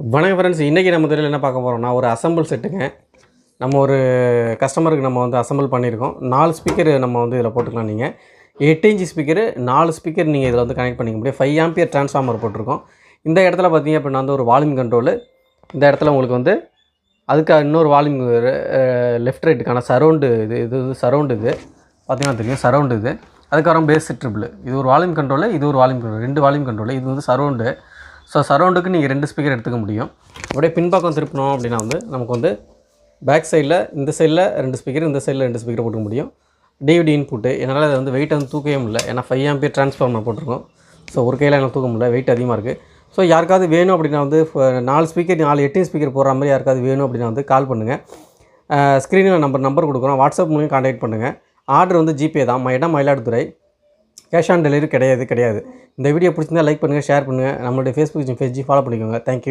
வணக்கம் ஃப்ரெண்ட்ஸ், இன்றைக்கி நம்ம இதில் என்ன பார்க்க போகிறோம்னா ஒரு அசம்பிள் செட்டுங்க. நம்ம ஒரு கஸ்டமருக்கு நம்ம வந்து அசம்பிள் பண்ணியிருக்கோம். 4 ஸ்பீக்கர் நம்ம வந்து இதில் போட்டுக்கலாம். நீங்கள் 8 இன்ச் ஸ்பீக்கரு 4 ஸ்பீக்கர் நீங்கள் இதில் வந்து கனெக்ட் பண்ணிக்க முடியும். 5 ஆம்பியர் ட்ரான்ஸ்ஃபார்மர் போட்டிருக்கோம். இந்த இடத்துல பார்த்தீங்க அப்படின்னா வந்து ஒரு வால்யூம் கண்ட்ரோலு. இந்த இடத்துல உங்களுக்கு வந்து அதுக்கு இன்னொரு வால்யூம் லெஃப்ட் ரைட்டுக்கான சரௌண்டு இது சரௌண்டு இது பார்த்தீங்கன்னா தெரியும். சரௌண்டு இது அதுக்கப்புறம் பேஸ் ட்ரிபிள். இது ஒரு வால்யூம் கண்ட்ரோலு, இது ஒரு வால்யூம் கண்ட்ரோல், 2 வால்யூம் கண்ட்ரோலு. இது வந்து சரௌண்டு. ஸோ சரௌண்டுக்கு நீங்கள் 2 ஸ்பீக்கர் எடுத்துக்க முடியும். அப்படியே பின்பக்கம் திருப்பணும் அப்படின்னா வந்து நமக்கு வந்து பேக் சைடில் இந்த சைடில் 2 ஸ்பீக்கர், இந்த சைடில் 2 ஸ்பீக்கர் போட்டுக்க முடியும். DVD input. என்னால் அதை வந்து வெயிட்டை வந்து தூக்கவே முடியல, ஏன்னா 5 ஆம்பியர் ட்ரான்ஸ்ஃபார்மர் போட்டிருக்கோம். ஸோ ஒரு கையில் எனக்கு தூக்க முடியல, வெயிட் அதிகமாக இருக்குது. ஸோ யாருக்காவது வேணும் அப்படின்னா வந்து 4 ஸ்பீக்கர் 4 8 ஸ்பீக்கர் போடுற மாதிரி யாருக்காவது வேணும் அப்படின்னா வந்து கால் பண்ணுங்கள். ஸ்க்ரீனில் நம்பர் கொடுக்குறோம், வாட்ஸ்அப் மூலியம் கான்டாக்ட் பண்ணுங்கள். ஆர்டர் வந்து ஜிபே தான். இடம் மயிலாடுதுறை. கேஷ் ஆன் டெலிவரி கிடையாது. இந்த வீடியோ பிடிச்சிருந்தால் லைக் பண்ணுங்கள், ஷேர் பண்ணுங்கள். நம்மளுடைய ஃபேஸ்புக் பேஜ் ஃபாலோ பண்ணிக்கோங்க. தேங்க்யூ.